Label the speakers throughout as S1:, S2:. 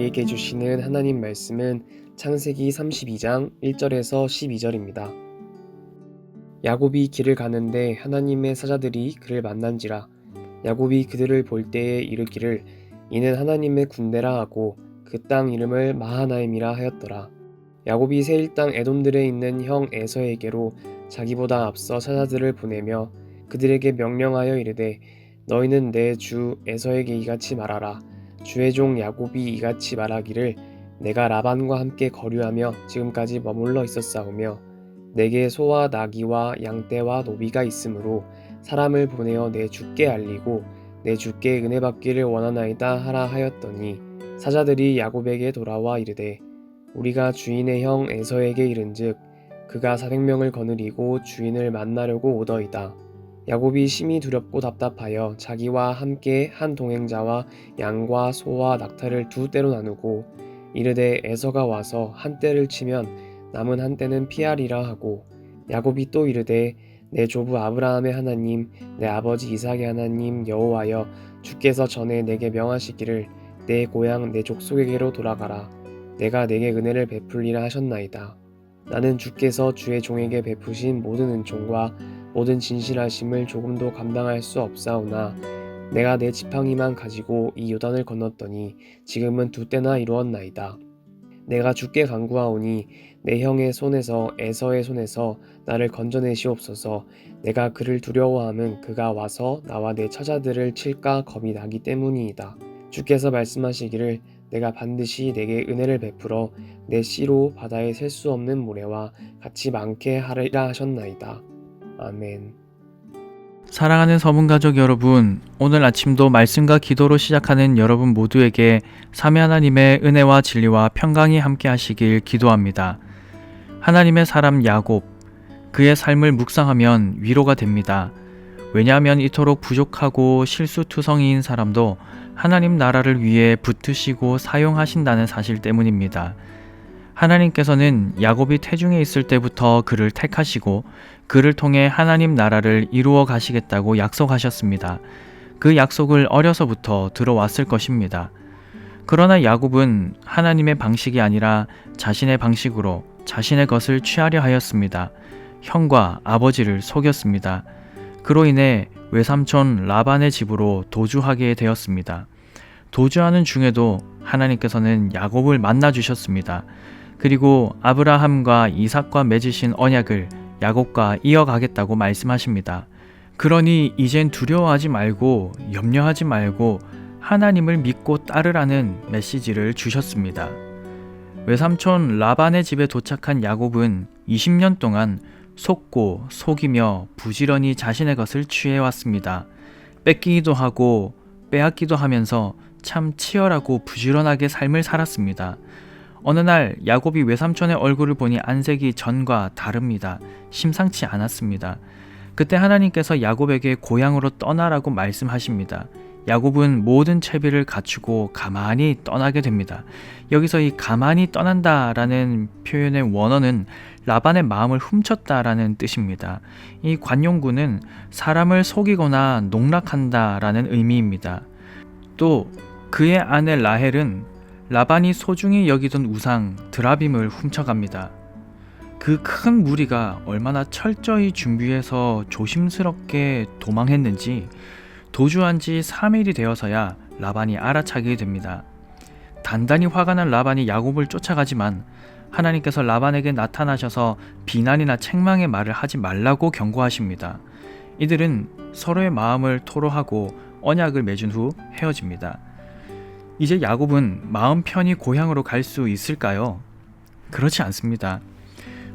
S1: 우리에게 주시는 하나님 말씀은 창세기 32장 1절에서 12절입니다. 야곱이 길을 가는데 하나님의 사자들이 그를 만난지라. 야곱이 그들을 볼 때에 이르기를 이는 하나님의 군대라 하고 그 땅 이름을 마하나임이라 하였더라. 야곱이 세일 땅 에돔들에 있는 형 에서에게로 자기보다 앞서 사자들을 보내며 그들에게 명령하여 이르되 너희는 내 주 에서에게 이같이 말하라. 주의 종 야곱이 이같이 말하기를 내가 라반과 함께 거류하며 지금까지 머물러 있었사오며 내게 소와 나귀와 양떼와 노비가 있으므로 사람을 보내어 내 주께 알리고 내 주께 은혜 받기를 원하나이다 하라 하였더니 사자들이 야곱에게 돌아와 이르되 우리가 주인의 형 에서에게 이른즉 그가 400명을 거느리고 주인을 만나려고 오더이다. 야곱이 심히 두렵고 답답하여 자기와 함께 한 동행자와 양과 소와 낙타를 두 떼로 나누고 이르되 에서가 와서 한 떼를 치면 남은 한 떼는 피하리라 하고 야곱이 또 이르되 내 조부 아브라함의 하나님 내 아버지 이삭의 하나님 여호와여 주께서 전에 내게 명하시기를 내 고향 내 족속에게로 돌아가라. 내가 내게 은혜를 베풀리라 하셨나이다. 나는 주께서 주의 종에게 베푸신 모든 은총과 모든 진실하심을 조금도 감당할 수 없사오나 내가 내 지팡이만 가지고 이 요단을 건넜더니 지금은 두 때나 이루었나이다. 내가 주께 간구하오니 내 형의 손에서 에서의 손에서 나를 건져내시옵소서. 내가 그를 두려워함은 그가 와서 나와 내 처자들을 칠까 겁이 나기 때문이이다. 주께서 말씀하시기를 내가 반드시 내게 은혜를 베풀어 내 씨로 바다에 셀 수 없는 모래와 같이 많게 하리라 하셨나이다. 아멘.
S2: 사랑하는 서문가족 여러분, 오늘 아침도 말씀과 기도로 시작하는 여러분 모두에게 삼위 하나님의 은혜와 진리와 평강이 함께 하시길 기도합니다. 하나님의 사람 야곱, 그의 삶을 묵상하면 위로가 됩니다. 왜냐하면 이토록 부족하고 실수투성이인 사람도 하나님 나라를 위해 붙으시고 사용하신다는 사실 때문입니다. 하나님께서는 야곱이 태중에 있을 때부터 그를 택하시고 그를 통해 하나님 나라를 이루어 가시겠다고 약속하셨습니다. 그 약속을 어려서부터 들어왔을 것입니다. 그러나 야곱은 하나님의 방식이 아니라 자신의 방식으로 자신의 것을 취하려 하였습니다. 형과 아버지를 속였습니다. 그로 인해 외삼촌 라반의 집으로 도주하게 되었습니다. 도주하는 중에도 하나님께서는 야곱을 만나 주셨습니다. 그리고 아브라함과 이삭과 맺으신 언약을 야곱과 이어가겠다고 말씀하십니다. 그러니 이젠 두려워하지 말고 염려하지 말고 하나님을 믿고 따르라는 메시지를 주셨습니다. 외삼촌 라반의 집에 도착한 야곱은 20년 동안 속고 속이며 부지런히 자신의 것을 취해왔습니다. 뺏기기도 하고 빼앗기도 하면서 참 치열하고 부지런하게 삶을 살았습니다. 어느 날 야곱이 외삼촌의 얼굴을 보니 안색이 전과 다릅니다. 심상치 않았습니다. 그때 하나님께서 야곱에게 고향으로 떠나라고 말씀하십니다. 야곱은 모든 채비를 갖추고 가만히 떠나게 됩니다. 여기서 이 가만히 떠난다라는 표현의 원어는 라반의 마음을 훔쳤다라는 뜻입니다. 이 관용구는 사람을 속이거나 농락한다라는 의미입니다. 또 그의 아내 라헬은 라반이 소중히 여기던 우상 드라빔을 훔쳐갑니다. 그 큰 무리가 얼마나 철저히 준비해서 조심스럽게 도망했는지 도주한 지 3일이 되어서야 라반이 알아차게 됩니다. 단단히 화가 난 라반이 야곱을 쫓아가지만 하나님께서 라반에게 나타나셔서 비난이나 책망의 말을 하지 말라고 경고하십니다. 이들은 서로의 마음을 토로하고 언약을 맺은 후 헤어집니다. 이제 야곱은 마음 편히 고향으로 갈 수 있을까요? 그렇지 않습니다.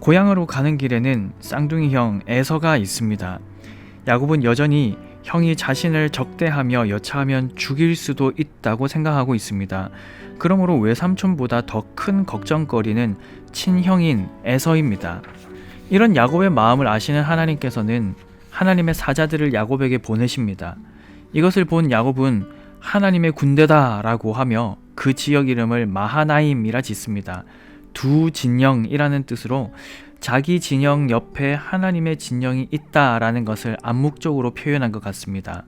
S2: 고향으로 가는 길에는 쌍둥이 형 에서가 있습니다. 야곱은 여전히 형이 자신을 적대하며 여차하면 죽일 수도 있다고 생각하고 있습니다. 그러므로 외삼촌보다 더 큰 걱정거리는 친형인 에서입니다. 이런 야곱의 마음을 아시는 하나님께서는 하나님의 사자들을 야곱에게 보내십니다. 이것을 본 야곱은 하나님의 군대다 라고 하며 그 지역 이름을 마하나임이라 짓습니다. 두 진영이라는 뜻으로 자기 진영 옆에 하나님의 진영이 있다라는 것을 암묵적으로 표현한 것 같습니다.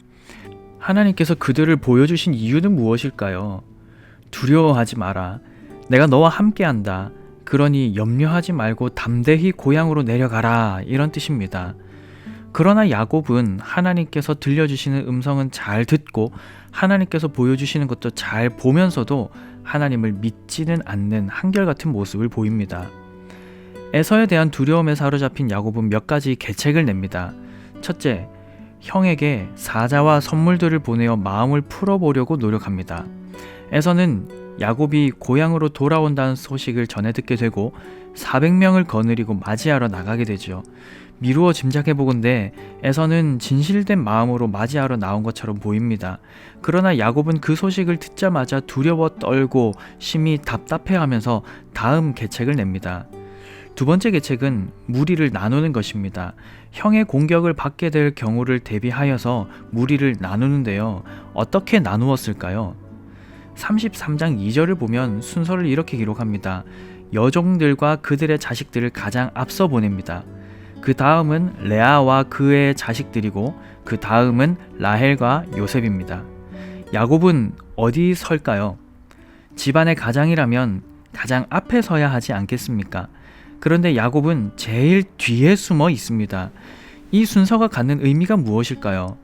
S2: 하나님께서 그들을 보여주신 이유는 무엇일까요? 두려워하지 마라. 내가 너와 함께한다. 그러니 염려하지 말고 담대히 고향으로 내려가라. 이런 뜻입니다. 그러나 야곱은 하나님께서 들려주시는 음성은 잘 듣고 하나님께서 보여주시는 것도 잘 보면서도 하나님을 믿지는 않는 한결같은 모습을 보입니다. 에서에 대한 두려움에 사로잡힌 야곱은 몇 가지 계책을 냅니다. 첫째, 형에게 사자와 선물들을 보내어 마음을 풀어보려고 노력합니다. 에서는 야곱이 고향으로 돌아온다는 소식을 전해 듣게 되고 400명을 거느리고 맞이하러 나가게 되죠. 미루어 짐작해보건대 에서는 진실된 마음으로 맞이하러 나온 것처럼 보입니다. 그러나 야곱은 그 소식을 듣자마자 두려워 떨고 심히 답답해하면서 다음 계책을 냅니다. 두 번째 계책은 무리를 나누는 것입니다. 형의 공격을 받게 될 경우를 대비하여서 무리를 나누는데요. 어떻게 나누었을까요? 33장 2절을 보면 순서를 이렇게 기록합니다. 여종들과 그들의 자식들을 가장 앞서 보냅니다. 그 다음은 레아와 그의 자식들이고 그 다음은 라헬과 요셉입니다. 야곱은 어디 설까요? 집안의 가장이라면 가장 앞에 서야 하지 않겠습니까? 그런데 야곱은 제일 뒤에 숨어 있습니다. 이 순서가 갖는 의미가 무엇일까요?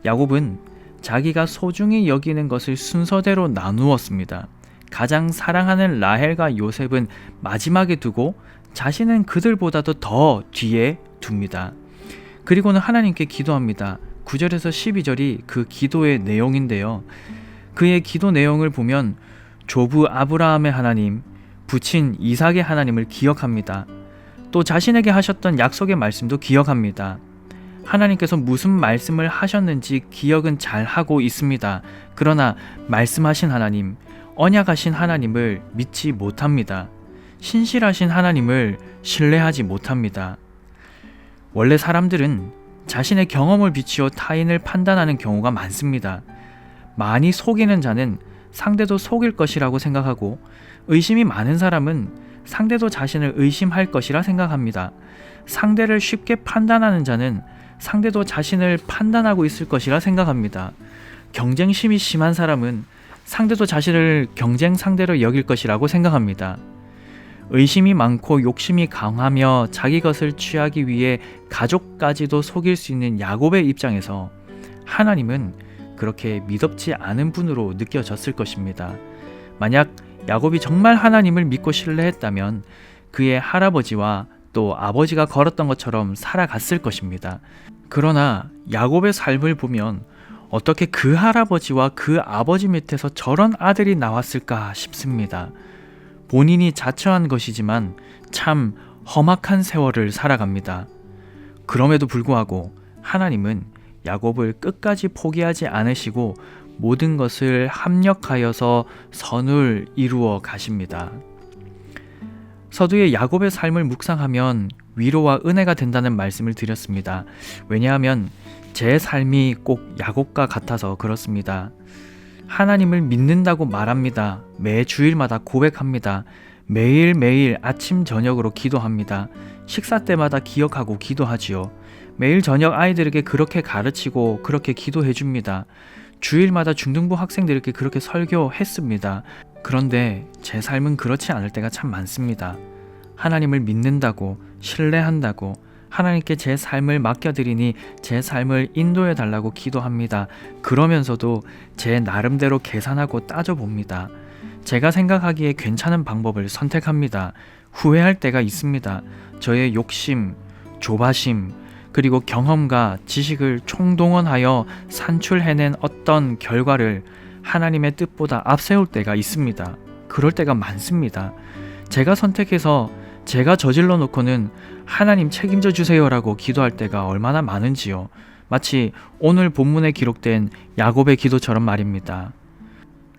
S2: 야곱은 자기가 소중히 여기는 것을 순서대로 나누었습니다. 가장 사랑하는 라헬과 요셉은 마지막에 두고 자신은 그들보다도 더 뒤에 둡니다. 그리고는 하나님께 기도합니다. 9절에서 12절이 그 기도의 내용인데요. 그의 기도 내용을 보면 조부 아브라함의 하나님, 부친 이삭의 하나님을 기억합니다. 또 자신에게 하셨던 약속의 말씀도 기억합니다. 하나님께서 무슨 말씀을 하셨는지 기억은 잘 하고 있습니다. 그러나 말씀하신 하나님, 언약하신 하나님을 믿지 못합니다. 신실하신 하나님을 신뢰하지 못합니다. 원래 사람들은 자신의 경험을 비추어 타인을 판단하는 경우가 많습니다. 많이 속이는 자는 상대도 속일 것이라고 생각하고 의심이 많은 사람은 상대도 자신을 의심할 것이라 생각합니다. 상대를 쉽게 판단하는 자는 상대도 자신을 판단하고 있을 것이라 생각합니다. 경쟁심이 심한 사람은 상대도 자신을 경쟁 상대로 여길 것이라고 생각합니다. 의심이 많고 욕심이 강하며 자기 것을 취하기 위해 가족까지도 속일 수 있는 야곱의 입장에서 하나님은 그렇게 미덥지 않은 분으로 느껴졌을 것입니다. 만약 야곱이 정말 하나님을 믿고 신뢰했다면 그의 할아버지와 또 아버지가 걸었던 것처럼 살아갔을 것입니다. 그러나 야곱의 삶을 보면 어떻게 그 할아버지와 그 아버지 밑에서 저런 아들이 나왔을까 싶습니다. 본인이 자처한 것이지만 참 험악한 세월을 살아갑니다. 그럼에도 불구하고 하나님은 야곱을 끝까지 포기하지 않으시고 모든 것을 합력하여서 선을 이루어 가십니다. 서두에 야곱의 삶을 묵상하면 위로와 은혜가 된다는 말씀을 드렸습니다. 왜냐하면 제 삶이 꼭 야곱과 같아서 그렇습니다. 하나님을 믿는다고 말합니다. 매 주일마다 고백합니다. 매일매일 아침 저녁으로 기도합니다. 식사 때마다 기억하고 기도하지요. 매일 저녁 아이들에게 그렇게 가르치고 그렇게 기도해 줍니다. 주일마다 중등부 학생들에게 그렇게 설교했습니다. 그런데 제 삶은 그렇지 않을 때가 참 많습니다. 하나님을 믿는다고, 신뢰한다고, 하나님께 제 삶을 맡겨드리니 제 삶을 인도해 달라고 기도합니다. 그러면서도 제 나름대로 계산하고 따져봅니다. 제가 생각하기에 괜찮은 방법을 선택합니다. 후회할 때가 있습니다. 저의 욕심, 조바심, 그리고 경험과 지식을 총동원하여 산출해낸 어떤 결과를 하나님의 뜻보다 앞세울 때가 있습니다. 그럴 때가 많습니다. 제가 선택해서 제가 저질러 놓고는 하나님 책임져 주세요라고 기도할 때가 얼마나 많은지요. 마치 오늘 본문에 기록된 야곱의 기도처럼 말입니다.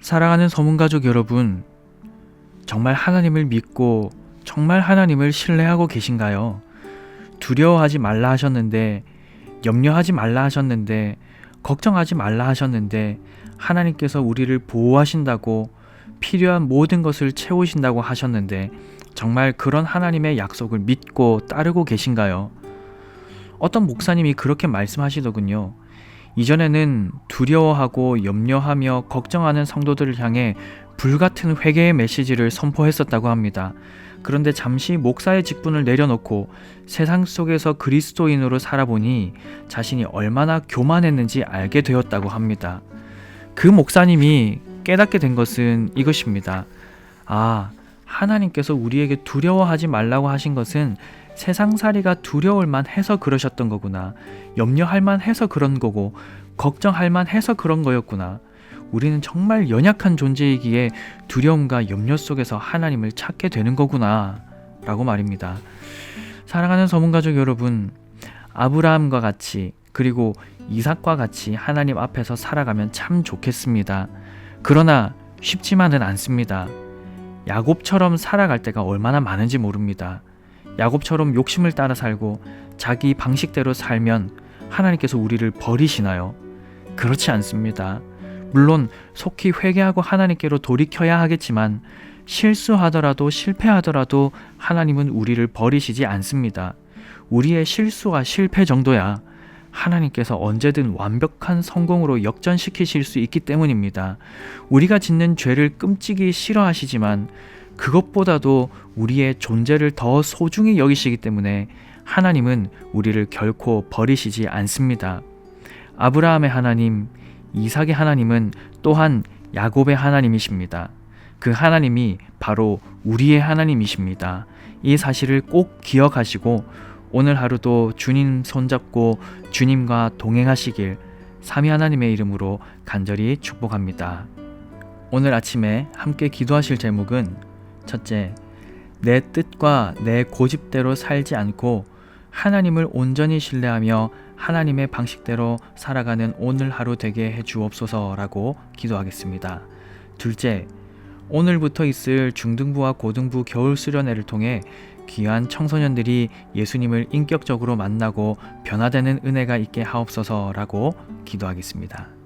S2: 사랑하는 서문가족 여러분, 정말 하나님을 믿고 정말 하나님을 신뢰하고 계신가요? 두려워하지 말라 하셨는데, 염려하지 말라 하셨는데, 걱정하지 말라 하셨는데 하나님께서 우리를 보호하신다고, 필요한 모든 것을 채우신다고 하셨는데 정말 그런 하나님의 약속을 믿고 따르고 계신가요? 어떤 목사님이 그렇게 말씀하시더군요. 이전에는 두려워하고 염려하며 걱정하는 성도들을 향해 불같은 회개의 메시지를 선포했었다고 합니다. 그런데 잠시 목사의 직분을 내려놓고 세상 속에서 그리스도인으로 살아보니 자신이 얼마나 교만했는지 알게 되었다고 합니다. 그 목사님이 깨닫게 된 것은 이것입니다. 아, 하나님께서 우리에게 두려워하지 말라고 하신 것은 세상살이가 두려울 만해서 그러셨던 거구나. 염려할 만해서 그런 거고 걱정할 만해서 그런 거였구나. 우리는 정말 연약한 존재이기에 두려움과 염려 속에서 하나님을 찾게 되는 거구나 라고 말입니다. 사랑하는 서문가족 여러분, 아브라함과 같이 그리고 이삭과 같이 하나님 앞에서 살아가면 참 좋겠습니다. 그러나 쉽지만은 않습니다. 야곱처럼 살아갈 때가 얼마나 많은지 모릅니다. 야곱처럼 욕심을 따라 살고 자기 방식대로 살면 하나님께서 우리를 버리시나요? 그렇지 않습니다. 물론 속히 회개하고 하나님께로 돌이켜야 하겠지만 실수하더라도 실패하더라도 하나님은 우리를 버리시지 않습니다. 우리의 실수와 실패 정도야 하나님께서 언제든 완벽한 성공으로 역전시키실 수 있기 때문입니다. 우리가 짓는 죄를 끔찍이 싫어하시지만 그것보다도 우리의 존재를 더 소중히 여기시기 때문에 하나님은 우리를 결코 버리시지 않습니다. 아브라함의 하나님, 이삭의 하나님은 또한 야곱의 하나님이십니다. 그 하나님이 바로 우리의 하나님이십니다. 이 사실을 꼭 기억하시고 오늘 하루도 주님 손잡고 주님과 동행하시길 삼위 하나님의 이름으로 간절히 축복합니다. 오늘 아침에 함께 기도하실 제목은 첫째, 내 뜻과 내 고집대로 살지 않고 하나님을 온전히 신뢰하며 하나님의 방식대로 살아가는 오늘 하루 되게 해주옵소서라고 기도하겠습니다. 둘째, 오늘부터 있을 중등부와 고등부 겨울 수련회를 통해 귀한 청소년들이 예수님을 인격적으로 만나고 변화되는 은혜가 있게 하옵소서라고 기도하겠습니다.